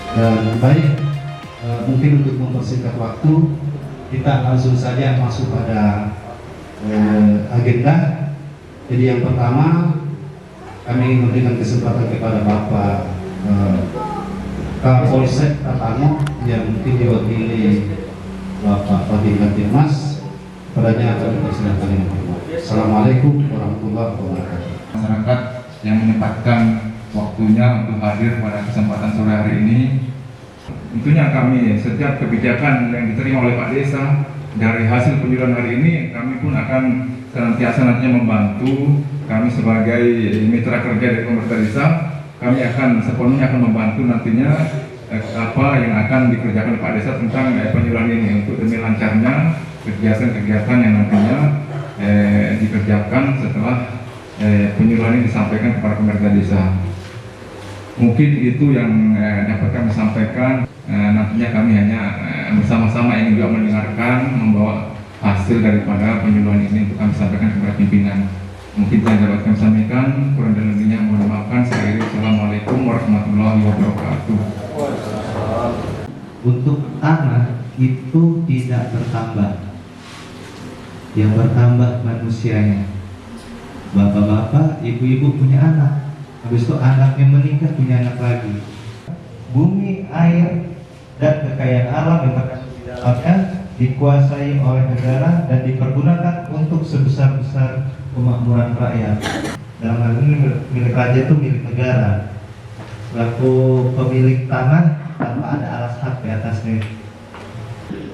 Dan baik, mungkin untuk mempersingkat waktu, kita langsung saja masuk pada agenda. Jadi yang pertama, kami ingin memberikan kesempatan kepada Bapak Kapolsek Tapango yang mungkin diwakili Bapak Fadil Dimas. Padanya akan dipersilakan yang berikut. Assalamualaikum warahmatullahi wabarakatuh. Masyarakat yang menyempatkan waktunya untuk hadir pada kesempatan sore hari ini. Tentunya kami setiap kebijakan yang diterima oleh Pak Desa dari hasil penjualan hari ini, kami pun akan senantiasa nantinya membantu. Kami sebagai mitra kerja dari pemerintah desa, kami akan sepenuhnya akan membantu nantinya apa yang akan dikerjakan oleh Pak Desa tentang penjualan ini untuk demi lancarnya kegiatan-kegiatan yang nantinya dikerjakan setelah penjualan ini disampaikan kepada pemerintah desa. Mungkin itu yang dapat kami sampaikan. Nantinya kami hanya bersama-sama ingin juga mendengarkan, membawa hasil daripada penyuluhan ini untuk kami sampaikan kepada pimpinan. Mungkin yang dapat kami sampaikan, kurang dan lebihnya mohon dimaafkan. Saya akhiri, Assalamualaikum warahmatullahi wabarakatuh. Untuk tanah itu tidak bertambah, yang bertambah manusianya. Bapak-bapak, ibu-ibu punya anak, habis itu anaknya meninggal punya anak lagi. Bumi, air, dan kekayaan alam yang terkandung di dalamnya dikuasai oleh negara dan dipergunakan untuk sebesar-besar kemakmuran rakyat. Dalam hal ini milik raja itu milik negara. Selaku pemilik tanah tanpa ada alas hak di atasnya.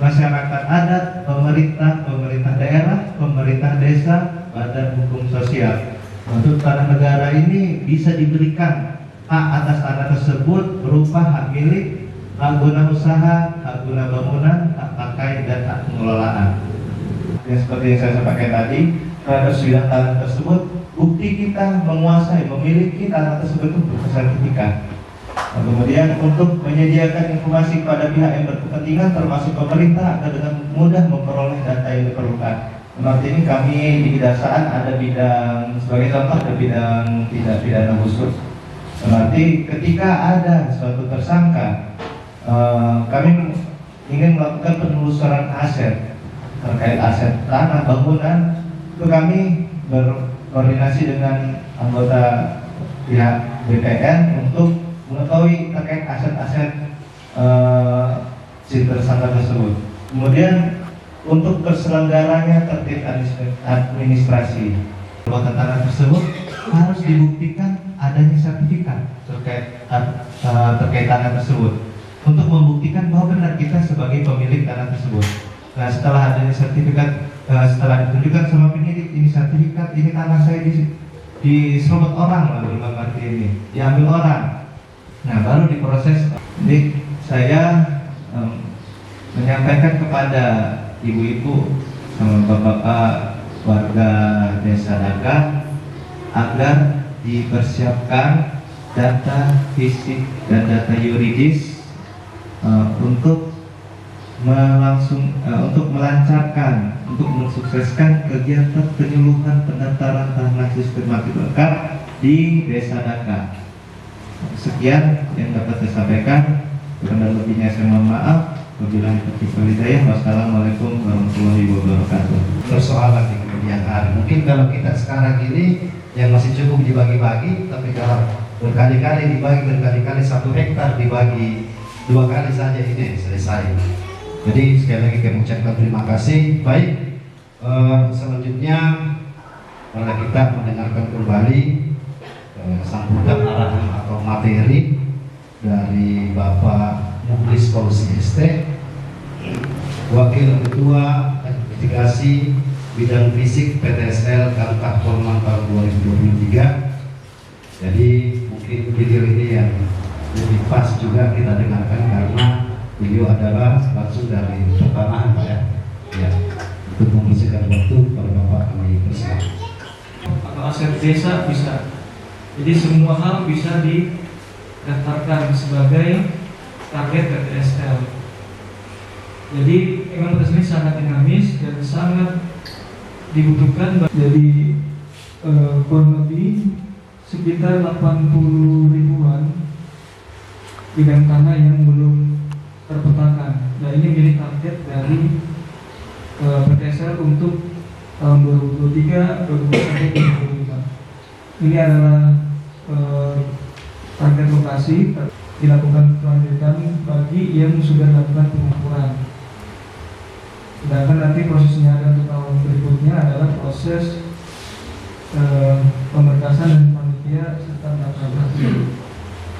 Masyarakat adat, pemerintah daerah, pemerintah desa, badan hukum sosial. Untuk tanah negara ini bisa diberikan hak atas tanah tersebut berupa hak milik, hak guna usaha, hak guna bangunan, hak pakai, dan hak pengelolaan. Yang seperti yang saya sampaikan tadi, terhadap sebidang tanah tersebut, bukti kita menguasai, memiliki tanah tersebut untuk sertifikat. Nah, kemudian untuk menyediakan informasi kepada pihak yang berkepentingan termasuk pemerintah agar dengan mudah memperoleh data yang diperlukan. Seperti ini kami di Kejaksaan ada bidang, sebagai contoh ada bidang tindak pidana khusus. Berarti ketika ada suatu tersangka, kami ingin melakukan penelusuran aset terkait aset tanah bangunan, itu kami berkoordinasi dengan anggota pihak BPN untuk mengetahui terkait aset-aset si tersangka tersebut. Kemudian untuk terselenggaranya tertib administrasi perbuatan tanah tersebut harus dibuktikan adanya sertifikat terkait tanah tersebut untuk membuktikan bahwa benar kita sebagai pemilik tanah tersebut. Nah, setelah adanya sertifikat, setelah ditunjukkan sama penyidik ini sertifikat, ini tanah saya diserobot orang, lalu dalam arti ini diambil orang. Nah, baru diproses. Jadi saya menyampaikan kepada ibu-ibu sama bapak-bapak warga Desa Daka agar dipersiapkan data fisik dan data yuridis untuk melancarkan, untuk mensukseskan kegiatan penyuluhan pendaftaran tanah sistematik lengkap di Desa Daka. Sekian yang dapat saya sampaikan. Kurang dan lebihnya saya mohon maaf. Wabillahi taufiq wal hidayah. Wassalamualaikum warahmatullahi wabarakatuh. Persoalan di kemudian hari. Mungkin kalau kita sekarang ini yang masih cukup dibagi-bagi, tapi kalau berkali-kali dibagi, berkali-kali 1 hektar dibagi 2 kali saja ini selesai. Jadi sekali lagi kami ucapkan terima kasih. Baik, selanjutnya mari kita mendengarkan kembali sambutan arahan atau materi dari Bapak Mukhlis Fauzi ST, Wakil Ketua Investigasi Bidang Fisik PTSL Kamkah Polman tahun 2023. Jadi mungkin video ini yang lebih pas juga kita dengarkan karena beliau adalah langsung dari pertanahan, Pak ya. Ya, untuk membersihkan waktu pada Bapak kami persilakan. Aset desa bisa, jadi semua hal bisa didaftarkan sebagai target PTSL. Jadi memang ini sangat dinamis dan sangat dibutuhkan. Jadi kurang lebih sekitar 80 ribuan bidang tanah yang belum terpetakan. Nah, ini menjadi target dari PTSL untuk tahun 2023, 2024, 2025. Ini adalah target lokasi dilakukan kelanjutan bagi yang sudah dilakukan pengukuran. Sedangkan nanti prosesnya ada untuk tahun berikutnya adalah proses pemberkasan dan panitia serta data.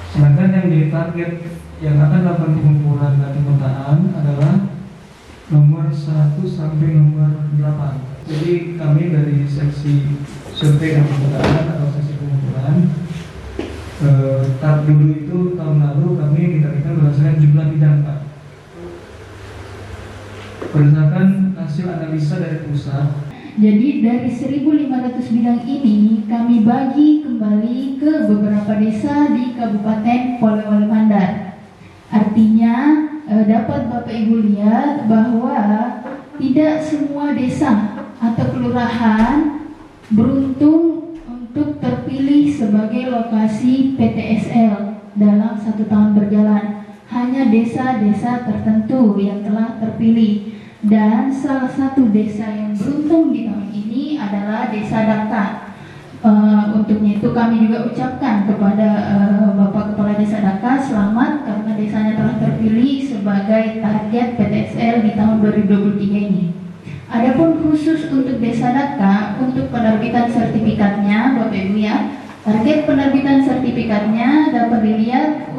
Sedangkan yang di target yang akan dilakukan pengukuran dan pemetaan adalah nomor 1 sampai nomor 8. Jadi kami dari seksi survei dan pemetaan atau seksi pengukuran dulu itu tahun lalu kami ditargetkan berdasarkan jumlah bidang, Pak. Berdasarkan hasil analisa dari pusat. Jadi dari 1.500 bidang ini kami bagi kembali ke beberapa desa di Kabupaten Polewali Mandar. Artinya dapat Bapak Ibu lihat bahwa tidak semua desa atau kelurahan beruntung untuk terpilih sebagai lokasi PTSL dalam 1 tahun berjalan. Hanya desa-desa tertentu yang telah terpilih. Dan salah satu desa yang beruntung di tahun ini adalah Desa Daka. Untuknya itu kami juga ucapkan kepada Bapak Kepala Desa Daka selamat karena desanya telah terpilih sebagai target PTSL di tahun 2023 ini. Adapun khusus untuk Desa Daka, untuk penerbitan sertifikatnya, Bapak Ibu ya, target penerbitan sertifikatnya dapat dilihat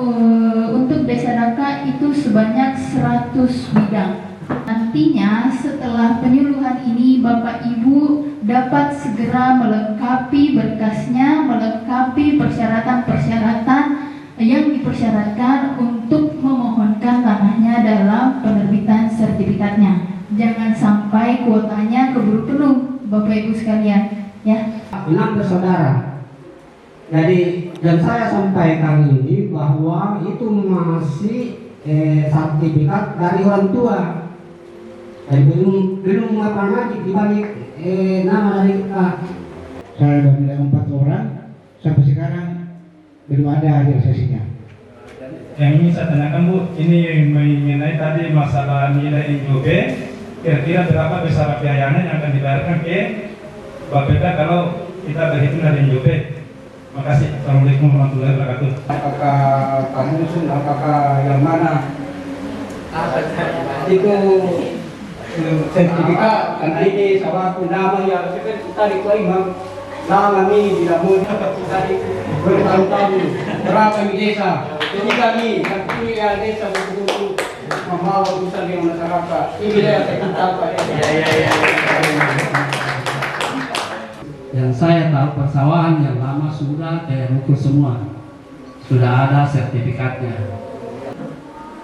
untuk Desa Daka itu sebanyak 100 bidang. Nantinya setelah penyuluhan ini Bapak Ibu dapat segera melengkapi berkasnya, melengkapi persyaratan-persyaratan yang dipersyaratkan untuk memohonkan tanahnya dalam penerbitan sertifikatnya. Jangan sampai kuotanya keburu penuh, Bapak Ibu sekalian, ya. 6 bersaudara. Jadi dan saya sampaikan ini bahwa itu masih sertifikat dari orang tua. Dan belum apa lagi dibalik nama dari kita. Saya sudah nilai 4 orang, sampai sekarang belum ada hasil sesinya. Yang ingin saya tanyakan Bu, ini mengenai tadi masalah nilai NJOB, kira-kira berapa besar biayanya yang akan dibayarkan ke BPK kalau kita berhitung dari NJOB? Makasih. Assalamualaikum warahmatullahi wabarakatuh. Apakah kamu sun, apakah yang mana? Itu sertifikat dan ini sawatu nama yang kita diklaim nama ini tidak mudah dari bertahun-tahun berapa di desa. Jadi kami yang punya desa betul-betul membawa urusan dengan masyarakat. Ini dia kita Pak. Yang saya tahu persawahan yang lama sudah terukur semua, sudah ada sertifikatnya.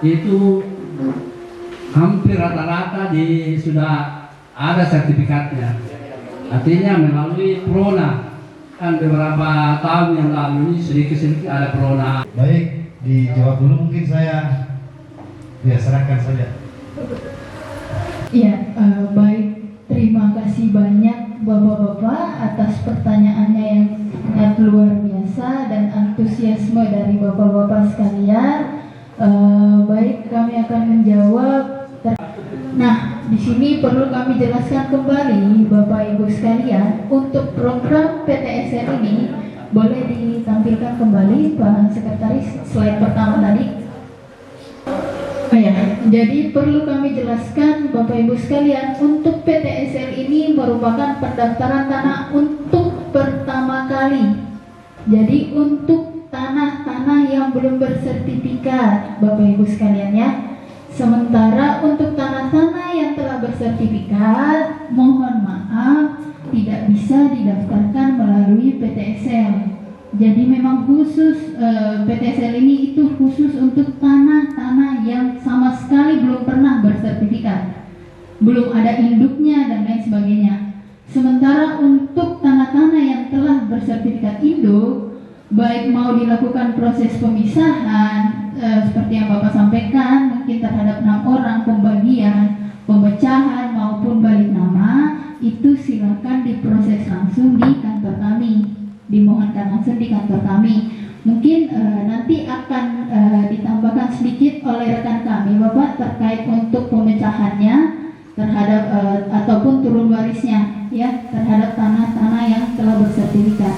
Itu hampir rata-rata sudah ada sertifikatnya. Artinya melalui Prona, kan beberapa tahun yang lalu ini sedikit-sedikit ada Prona. Baik, dijawab dulu mungkin saya serahkan saja. Iya, baik. Terima kasih banyak Bapak-Bapak atas pertanyaannya yang sangat luar biasa dan antusiasme dari Bapak-Bapak sekalian. Baik, kami akan menjawab. Nah, di sini perlu kami jelaskan kembali Bapak Ibu sekalian, untuk program PTSL ini boleh ditampilkan kembali Pak Sekretaris slide pertama tadi. Oh ya, jadi perlu kami jelaskan Bapak Ibu sekalian, untuk PTSL ini merupakan pendaftaran tanah untuk pertama kali. Jadi untuk tanah-tanah yang belum bersertifikat Bapak Ibu sekalian ya. Sementara untuk tanah-tanah yang telah bersertifikat, mohon maaf tidak bisa didaftarkan melalui PTSL. Jadi memang khusus PTSL ini itu khusus untuk tanah-tanah yang sama sekali belum pernah bersertifikat, belum ada induknya dan lain sebagainya. Sementara untuk tanah-tanah yang telah bersertifikat induk, baik mau dilakukan proses pemisahan seperti yang Bapak sampaikan, mungkin terhadap 6 orang, pembagian, pemecahan maupun balik nama, itu silakan diproses langsung di kantor kami, dimohonkan langsung di kantor kami. Mungkin nanti akan ditambah terkait untuk pemecahannya terhadap ataupun turun warisnya ya terhadap tanah-tanah yang telah bersertifikat.